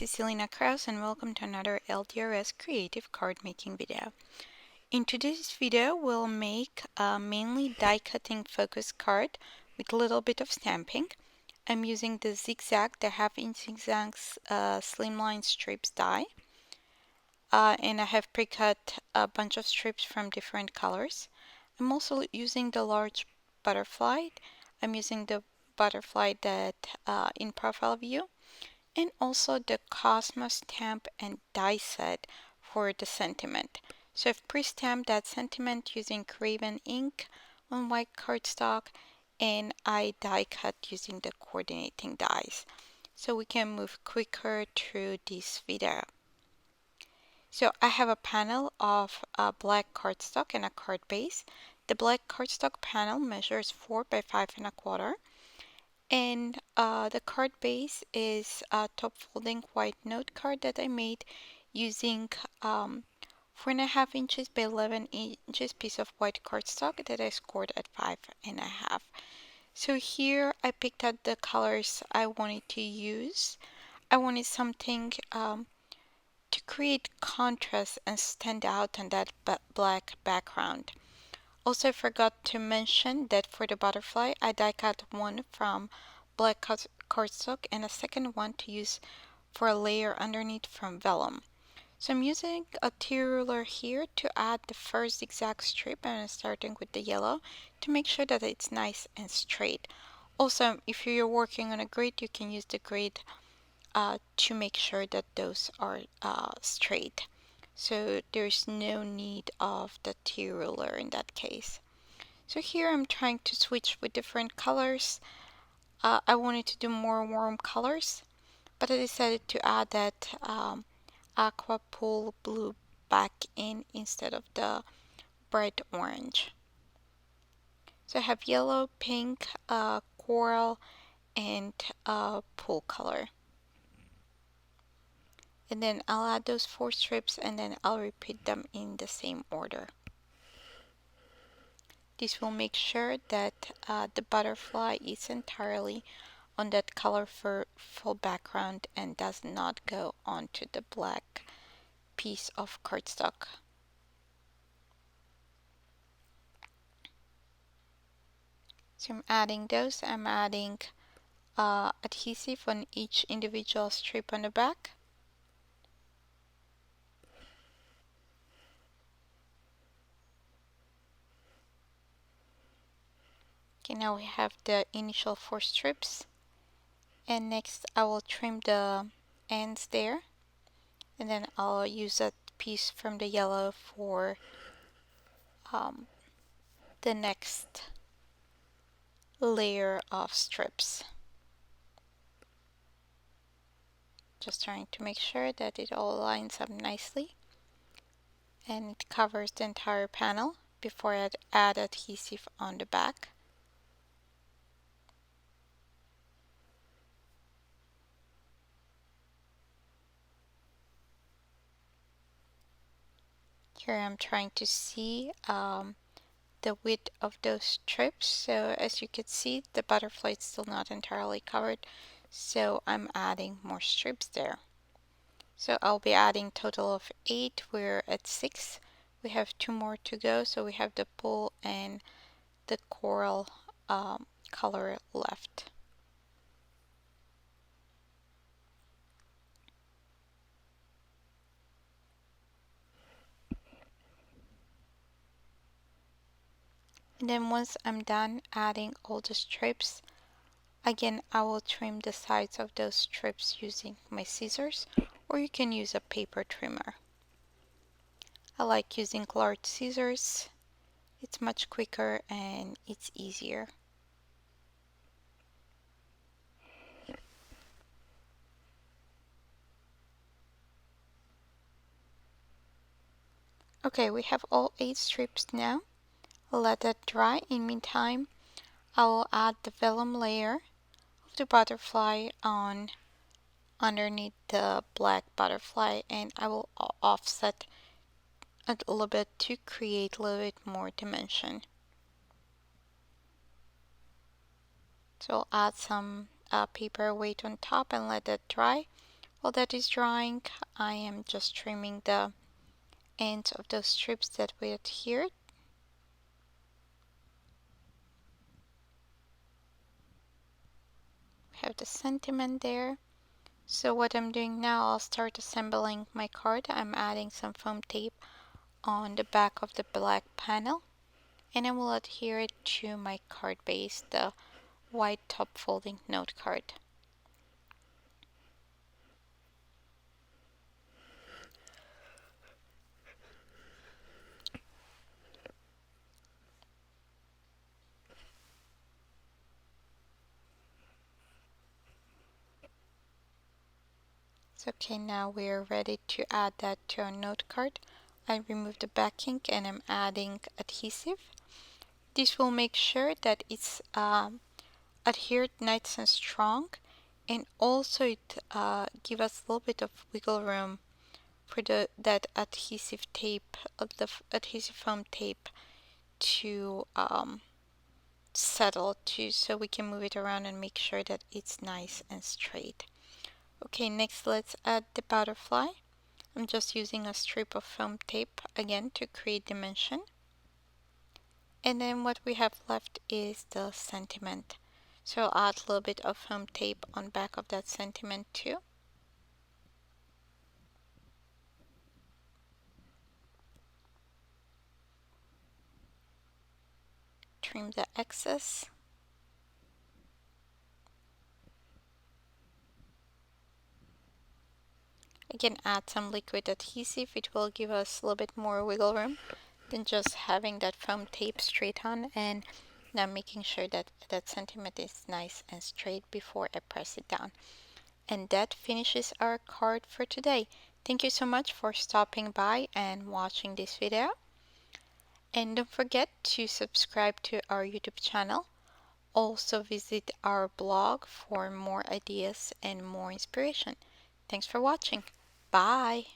this is Ilina and welcome to another LDRS creative card making video. In today's video, we'll make a mainly die cutting focus card with a little bit of stamping. I'm using the zigzag, the half-inch zigzags Slimline strips die. And I have pre-cut a bunch of strips from different colors. I'm also using the large butterfly. I'm using the butterfly that in profile view, and also the Cosmos stamp and die set for the sentiment. So I've pre-stamped that sentiment using Craven ink on white cardstock, and I die cut using the coordinating dies. So we can move quicker through this video. So I have a panel of black cardstock and a card base. The black cardstock panel measures 4 by 5 1/4. And the card base is a top folding white note card that I made using 4.5 inches by 11 inches piece of white cardstock that I scored at 5.5. So here I picked out the colors I wanted to use. I wanted something to create contrast and stand out on that black background. Also, I forgot to mention that for the butterfly, I die cut one from black cardstock and a second one to use for a layer underneath from vellum. So I'm using a T-ruler here to add the first zigzag strip, and I'm starting with the yellow to make sure that it's nice and straight. Also, if you're working on a grid, you can use the grid to make sure that those are straight. So there's no need of the T-ruler in that case. So here I'm trying to switch with different colors. I wanted to do more warm colors, but I decided to add that aqua pool blue back in instead of the bright orange. So I have yellow, pink, coral, and pool color. And then I'll add those 4 strips and then I'll repeat them in the same order. This will make sure that the butterfly is entirely on that colorful background and does not go onto the black piece of cardstock. So I'm adding those. I'm adding adhesive on each individual strip on the back. Okay, now we have the initial 4 strips, and next I will trim the ends there, and then I'll use that piece from the yellow for the next layer of strips. Just trying to make sure that it all lines up nicely and it covers the entire panel before I add adhesive on the back. Here I'm trying to see the width of those strips. So as you can see, the butterfly is still not entirely covered, so I'm adding more strips there. So I'll be adding total of 8. We're at 6. We have 2 more to go, so we have the pool and the coral color left. And then once I'm done adding all the strips, again I will trim the sides of those strips using my scissors, or you can use a paper trimmer. I like using large scissors. It's much quicker and it's easier. Okay, we have all 8 strips now. I'll let that dry. In meantime, I will add the vellum layer of the butterfly on underneath the black butterfly, and I will offset a little bit to create a little bit more dimension. So I'll add some paper weight on top and let that dry While that is drying, I am just trimming the ends of those strips that we adhered. Have the sentiment there. So what I'm doing now, I'll start assembling my card. I'm adding some foam tape on the back of the black panel, and I will adhere it to my card base, the white top folding note card. So okay, now we are ready to add that to our note card. I removed the backing and I'm adding adhesive. This will make sure that it's adhered nice and strong, and also it give us a little bit of wiggle room for that adhesive tape, the adhesive foam tape to settle to, so we can move it around and make sure that it's nice and straight. Okay, next let's add the butterfly. I'm just using a strip of foam tape again to create dimension. And then what we have left is the sentiment. So I'll add a little bit of foam tape on back of that sentiment too. Trim the excess. Again, add some liquid adhesive. It will give us a little bit more wiggle room than just having that foam tape straight on, and now making sure that that sentiment is nice and straight before I press it down. And that finishes our card for today. Thank you so much for stopping by and watching this video. And don't forget to subscribe to our YouTube channel. Also visit our blog for more ideas and more inspiration. Thanks for watching. Bye.